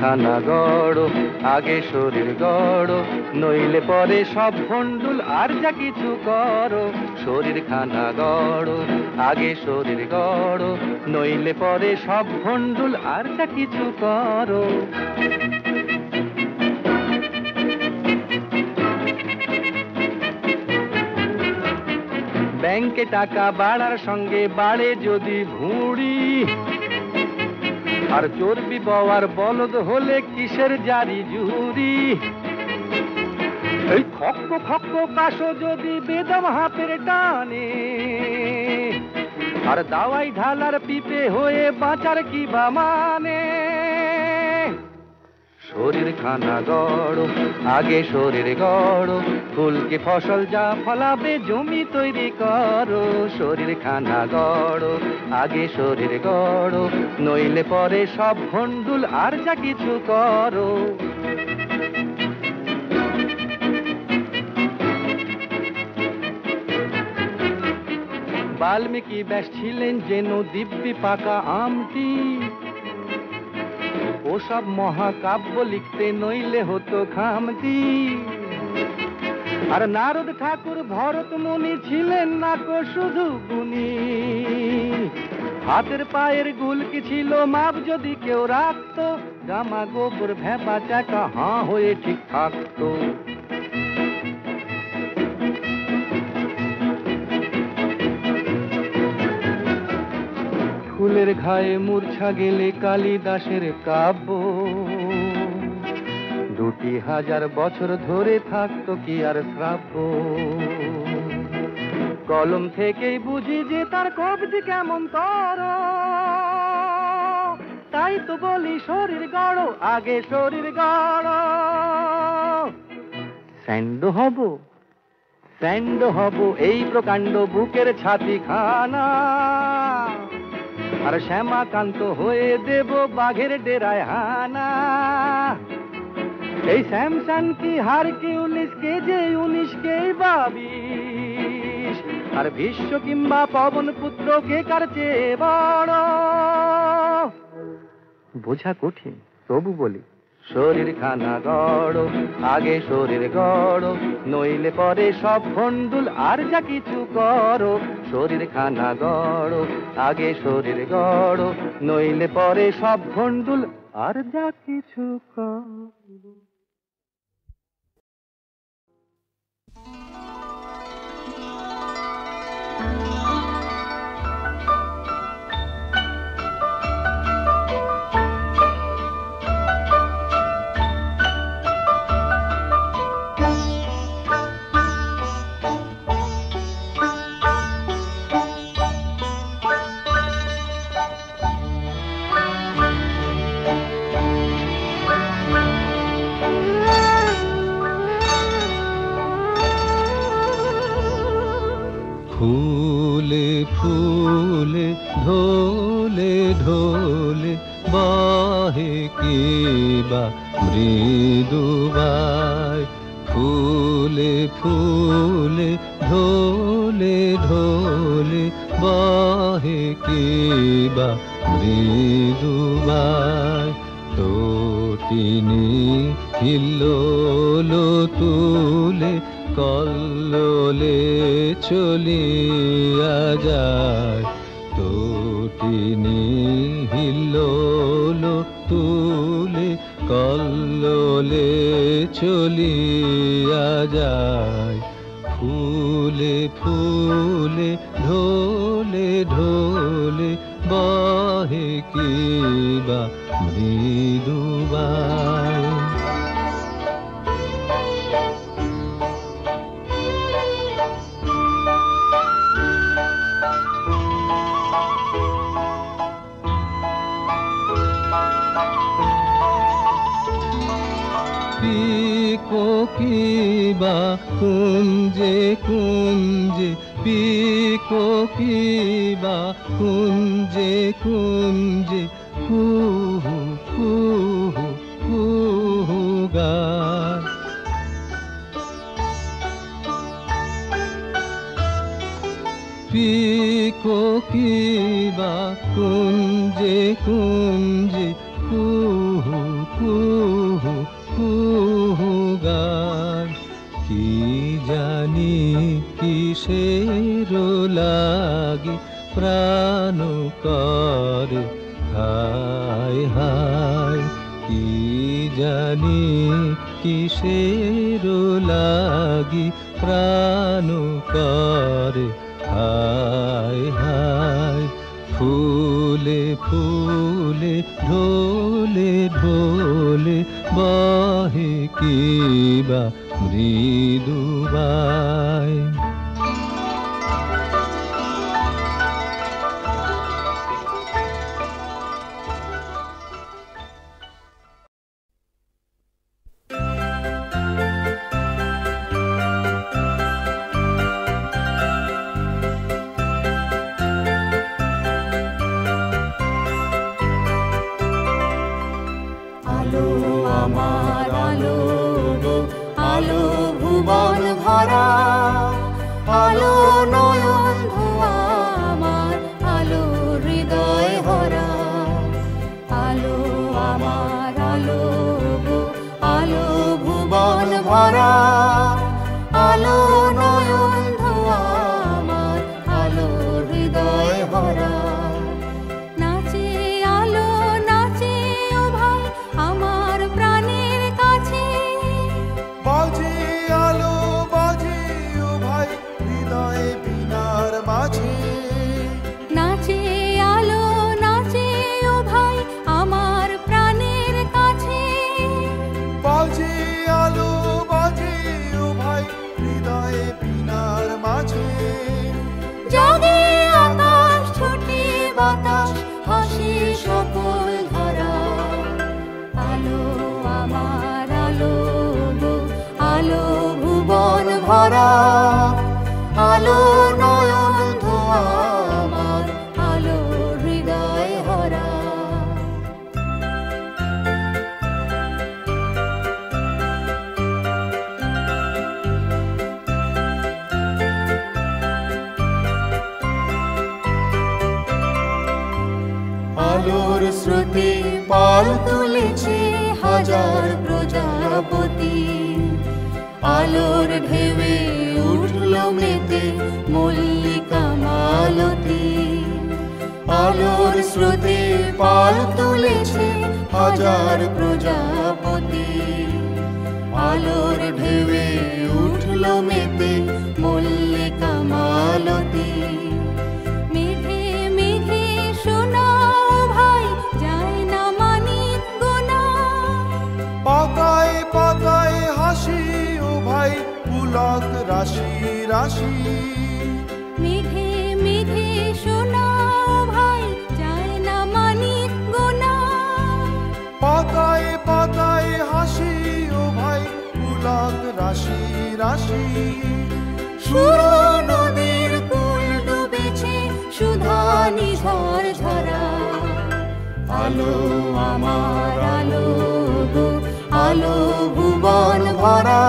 খানা গড়ো, আগে শরীর গড়ো, নইলে পরে সব ভণ্ডুল আর যা কিছু করো। শরীর খানা গড়ো, আগে শরীর গড়ো, নইলে পরে সব ভণ্ডুল আর যা কিছু করো। ব্যাংকে টাকা বাড়ার সঙ্গে বাড়ে যদি ভুঁড়ি, আর চর্বি বওয়ার বলদ হলে কিসের জারি জুরি। এই খক্ক খক্ক কাশো যদি বেদম হাতের টানে, আর দাওয়াই ঢালার পিপে হয়ে বাঁচার কি বা মানে। শরীর খানা গড়ো, আগে শরীর গড়ো, ফুলকে ফসল যা ফলাবে জমি তৈরি করো। শরীর খানা গড়ো, আগে শরীর গড়ো, নইলে পরে সব ভণ্ডুল আর যা কিছু করো। বাল্মীকি ব্যাস ছিলেন যেন দিব্যি পাকা আমটি, ওসব মহাকাব্য লিখতে নইলে হতো খামতি। আর নারদ ঠাকুর ভরত মুনি ছিলেন না কো শুধু গুণী, হাতের পায়ের গুলকি ছিল মাপ যদি কেউ রাখতো, জামা গোবর ভেপা চাকা হাঁ হয়ে ঠিক থাকতো। ফুলের ঘায়ে মূর্ছা গেলে কালিদাসের কাব্য 2000 বছর ধরে থাকতো কি আর শ্রাব্য। কলম থেকেই বুঝি যে তার কবজি কেমন তর, তাই তো বলি শরীর গড়ো, আগে শরীর গড়ো। স্যান্ড হব, স্যান্ড হব এই প্রকাণ্ড বুকের ছাতি খানা, আর শ্যামাকান্ত হয়ে দেব বাঘের ডেরায় হানা। এই স্যামসান কি হারকিউলিস কে যে 19 কে 22, আর ভীষ্ম কিংবা পবন পুত্র কে কার চেয়ে বড়। বোঝা কঠিন তবু বলি, শরীর খানা গড়ো, আগে শরীর গড়ো, নইলে পরে সব ভণ্ডুল আর যা কিছু করো। শরীর খানা গড়ো, আগে শরীর গড়ো, নইলে পরে সব ভণ্ডুল আর যা কিছু করো। ফুলে ফুলে ঢোলে ঢোলে বাহে কে বা মৃদুবায়। ফুলে ফুলে ঢোলে ঢোলে বাহে কে বা মৃদুবায়। তটিনী হিল্লোল তুলে কল্লোলে চলিয়া যায়। তটিনী হিল্লোল তুলে কল্লোলে চলিয়া যায়। ফুলে ফুলে ঢোলে ঢোলে বাহে কে বা মৃদুবায়। পিকোকিবা কুঞ্জে কুঞ্জে, পিকোকিবা কুঞ্জে কুঞ্জে, কুহু কুহু কুহু গায়। পিকোকিবা কুঞ্জে কুঞ্জে, কুহু কুহু জানি কিসের লাগি প্রাণ করে হায় হায়, কি জানি কিসের লাগি প্রাণ করে হায় হায়। ফুলে ফুলে ঢোলে ঢোলে বহে কিবা মৃদুবাই। আলো আমার আলো গো, আলো ভুবন ভরা, আলো নয়ন ধোয়া আমার, আলো হৃদয় ভরা। আলো আমার আলো গো, আলো ভুবন ভরা, আলো নয়ন ধোয়া আমার, আলো হৃদয় ভরা। নাচে আলো নাচে ও ভাই আমার প্রাণের কাছে, বাজে আলো বাজে ও ভাই হৃদয় বিনার মাঝে। নাচে আলো নাচে ও ভাই আমার প্রাণের কাছে, বাজে আলো বাজে ও ভাই হৃদয় বিনার মাঝে। জাগে আকাশ ছুটে বাতাস হাসি সকল ধরা। আলো আমার আলো গো, আলো ভুবন ভরা, আলো নয়ন ধোয়া আমার, আলো হৃদয় ভরা। আলোর স্রোতে পাল তুলেছে হাজার প্রজাপতি, আলোর ঢেউয়ে উঠল মেতে মল্লিকা মালতী। আলোর স্রোতে পাল তুলেছে হাজার প্রজাপতি, আলোর ঢেউয়ে উঠল মেতে মল্লিকা মালতী। মেঘে মেঘে শোনাও ভাই যায় না মানিক গোনা, পাতায় পাতায় হাসি ও ভাই পুলক রাশি রাশি। মেঘে মেঘে শোনাও ভাই যায় না মানিক গোনা, পাতায় পাতায় হাসি ও ভাই পুলক রাশি রাশি। সুর নদীর কুল ডুবেছে সুধা নিঝর ঝরা। আলো আমার আলো গো, আলো ভুবন ভরা,